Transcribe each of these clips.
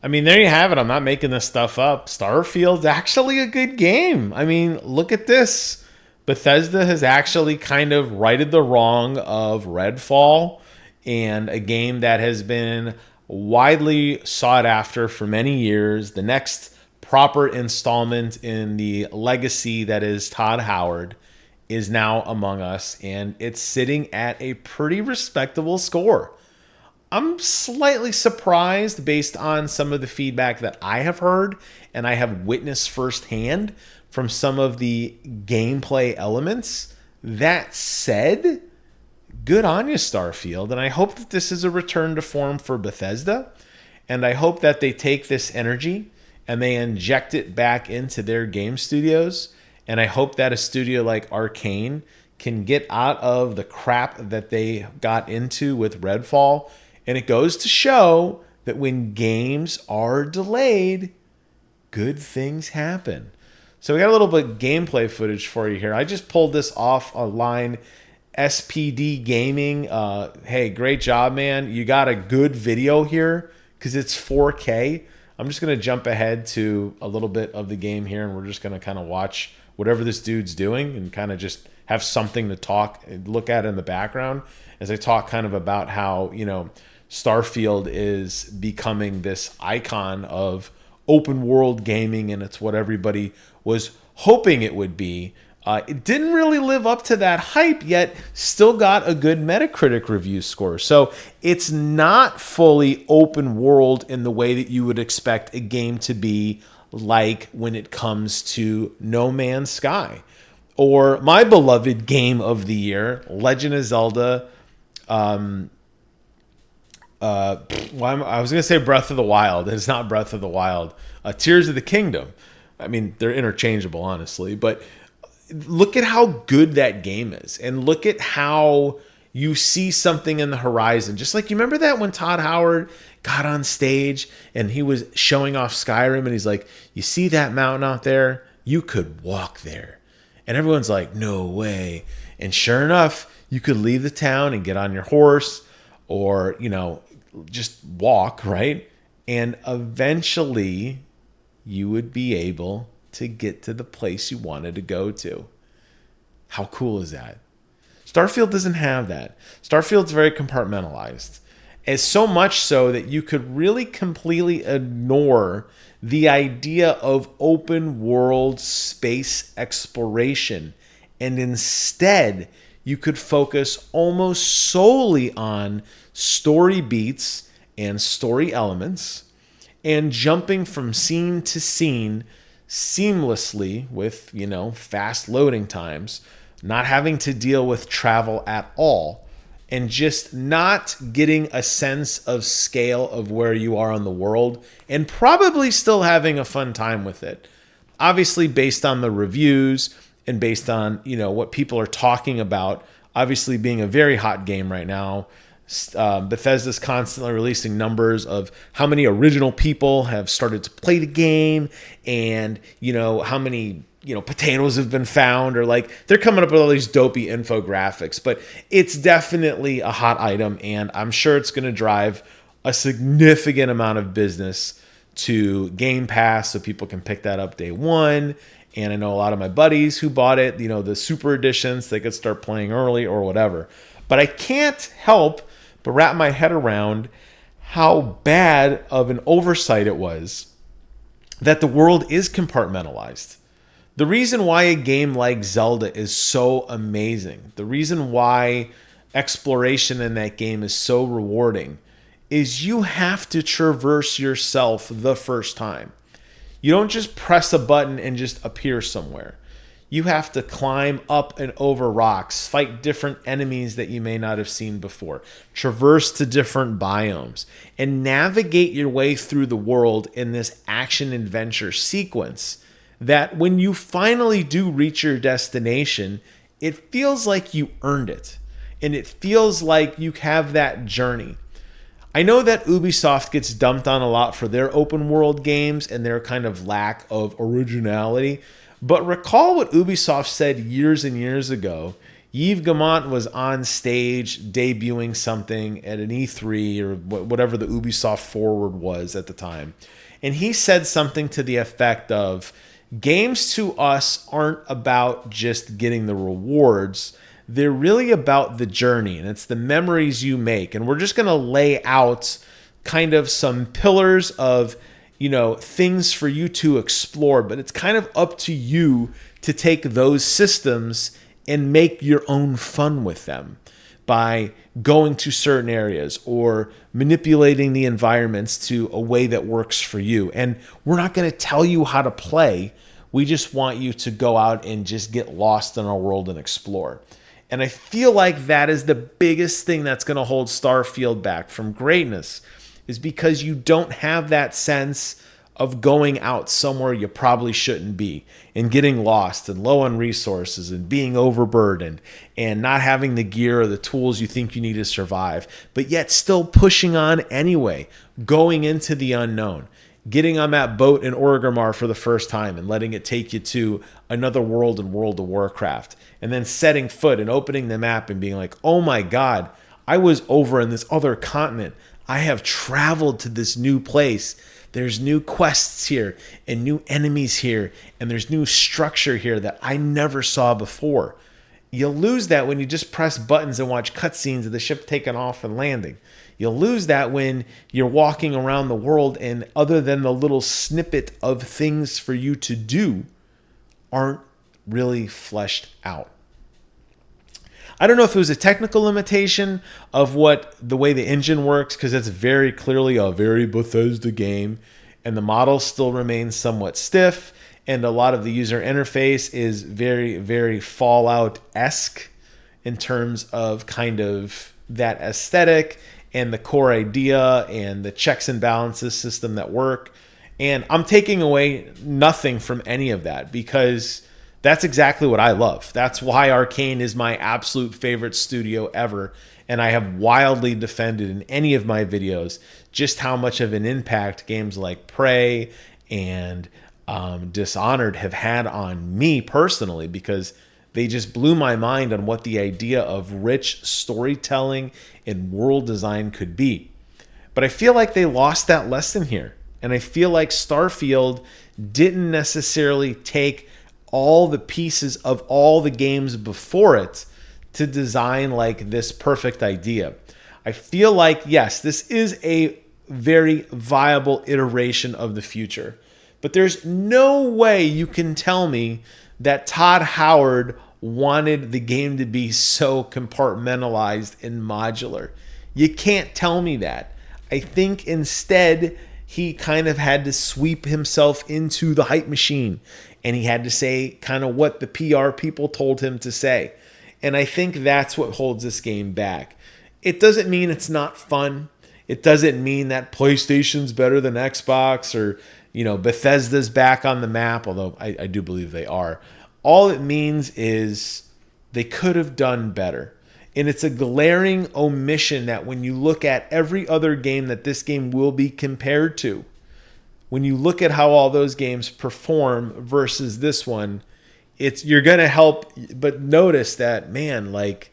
I mean, there you have it. I'm not making this stuff up. Starfield's actually a good game. I mean, look at this. Bethesda has actually kind of righted the wrong of Redfall, and a game that has been widely sought after for many years. The next proper installment in the legacy that is Todd Howard is now among us, and it's sitting at a pretty respectable score. I'm slightly surprised based on some of the feedback that I have heard and I have witnessed firsthand from some of the gameplay elements. That said, good on you, Starfield. And I hope that this is a return to form for Bethesda. And I hope that they take this energy and they inject it back into their game studios. And I hope that a studio like Arcane can get out of the crap that they got into with Redfall. And it goes to show that when games are delayed, good things happen. So we got a little bit of gameplay footage for you here. I just pulled this off online. SPD Gaming. Hey, great job, man. You got a good video here because it's 4K. I'm just going to jump ahead to a little bit of the game here, and we're just going to kind of watch whatever this dude's doing and kind of just have something to talk, look at in the background as I talk kind of about how, Starfield is becoming this icon of open world gaming, and it's what everybody was hoping it would be. It didn't really live up to that hype, yet still got a good Metacritic review score. So it's not fully open world in the way that you would expect a game to be, like when it comes to No Man's Sky or my beloved game of the year, Legend of Zelda. I was going to say Breath of the Wild. It's not Breath of the Wild. Tears of the Kingdom. I mean, they're interchangeable, honestly. But look at how good that game is. And look at how you see something in the horizon. Just like, you remember that when Todd Howard got on stage and he was showing off Skyrim and he's like, you see that mountain out there? You could walk there. And everyone's like, no way. And sure enough, you could leave the town and get on your horse or, just walk, right? And eventually you would be able to get to the place you wanted to go to. How cool is that? Starfield doesn't have that. Starfield's very compartmentalized. It's so much so that you could really completely ignore the idea of open world space exploration. And instead, you could focus almost solely on story beats and story elements and jumping from scene to scene seamlessly with, fast loading times, not having to deal with travel at all, and just not getting a sense of scale of where you are in the world and probably still having a fun time with it. Obviously, based on the reviews and based on, what people are talking about, obviously being a very hot game right now. Bethesda's constantly releasing numbers of how many original people have started to play the game and, how many, potatoes have been found, or like they're coming up with all these dopey infographics. But it's definitely a hot item, and I'm sure it's going to drive a significant amount of business to Game Pass so people can pick that up day one. And I know a lot of my buddies who bought it, the super editions, they could start playing early or whatever. But I can't help but wrap my head around how bad of an oversight it was that the world is compartmentalized. The reason why a game like Zelda is so amazing, the reason why exploration in that game is so rewarding, is you have to traverse yourself the first time. You don't just press a button and just appear somewhere. You have to climb up and over rocks, fight different enemies that you may not have seen before, traverse to different biomes, and navigate your way through the world in this action-adventure sequence that when you finally do reach your destination, it feels like you earned it. And it feels like you have that journey. I know that Ubisoft gets dumped on a lot for their open world games and their kind of lack of originality. But recall what Ubisoft said years and years ago. Yves Guillemot was on stage debuting something at an E3 or whatever the Ubisoft Forward was at the time. And he said something to the effect of, games to us aren't about just getting the rewards. They're really about the journey, and it's the memories you make. And we're just going to lay out kind of some pillars of, things for you to explore, but it's kind of up to you to take those systems and make your own fun with them by going to certain areas or manipulating the environments to a way that works for you. And we're not going to tell you how to play. We just want you to go out and just get lost in our world and explore. And I feel like that is the biggest thing that's going to hold Starfield back from greatness, is because you don't have that sense of going out somewhere you probably shouldn't be and getting lost and low on resources and being overburdened and not having the gear or the tools you think you need to survive, but yet still pushing on anyway, going into the unknown, getting on that boat in Orgrimmar for the first time and letting it take you to another world in World of Warcraft, and then setting foot and opening the map and being like, oh my God, I was over in this other continent. I have traveled to this new place. There's new quests here and new enemies here, and there's new structure here that I never saw before. You'll lose that when you just press buttons and watch cutscenes of the ship taking off and landing. You'll lose that when you're walking around the world and other than the little snippet of things for you to do aren't really fleshed out. I don't know if it was a technical limitation of the way the engine works, because it's very clearly a very Bethesda game, and the model still remains somewhat stiff, and a lot of the user interface is very, very Fallout-esque in terms of kind of that aesthetic and the core idea and the checks and balances system that work. And I'm taking away nothing from any of that, because that's exactly what I love. That's why Arcane is my absolute favorite studio ever. And I have wildly defended in any of my videos just how much of an impact games like Prey and Dishonored have had on me personally, because they just blew my mind on what the idea of rich storytelling and world design could be. But I feel like they lost that lesson here. And I feel like Starfield didn't necessarily take all the pieces of all the games before it to design like this perfect idea. I feel like, yes, this is a very viable iteration of the future, but there's no way you can tell me that Todd Howard wanted the game to be so compartmentalized and modular. You can't tell me that. I think instead he kind of had to sweep himself into the hype machine, and he had to say kind of what the PR people told him to say. And I think that's what holds this game back. It doesn't mean it's not fun. It doesn't mean that PlayStation's better than Xbox, or, Bethesda's back on the map, although I do believe they are. All it means is they could have done better. And it's a glaring omission that when you look at every other game that this game will be compared to, when you look at how all those games perform versus this one, you're going to help but notice that, man, like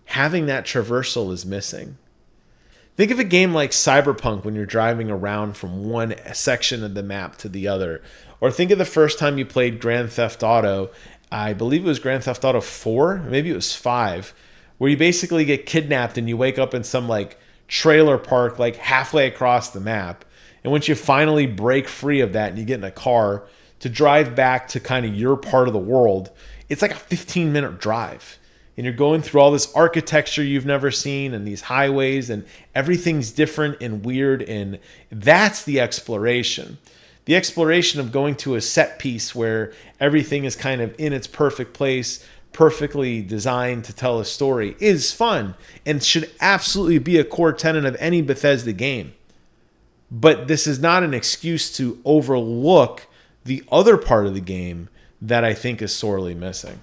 having that traversal is missing. Think of a game like Cyberpunk when you're driving around from one section of the map to the other. Or think of the first time you played Grand Theft Auto. I believe it was Grand Theft Auto 4, maybe it was 5, where you basically get kidnapped and you wake up in some like trailer park like halfway across the map. And once you finally break free of that and you get in a car to drive back to kind of your part of the world, it's like a 15-minute drive. And you're going through all this architecture you've never seen and these highways, and everything's different and weird. And that's the exploration. The exploration of going to a set piece where everything is kind of in its perfect place, perfectly designed to tell a story, is fun and should absolutely be a core tenet of any Bethesda game. But this is not an excuse to overlook the other part of the game that I think is sorely missing.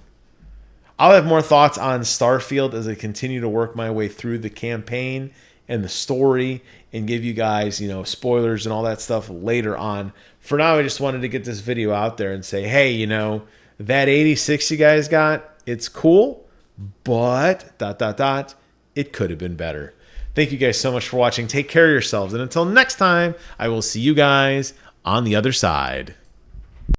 I'll have more thoughts on Starfield as I continue to work my way through the campaign and the story and give you guys, spoilers and all that stuff later on. For now, I just wanted to get this video out there and say, hey, that 86 you guys got, it's cool, but it could have been better. Thank you guys so much for watching. Take care of yourselves. And until next time, I will see you guys on the other side.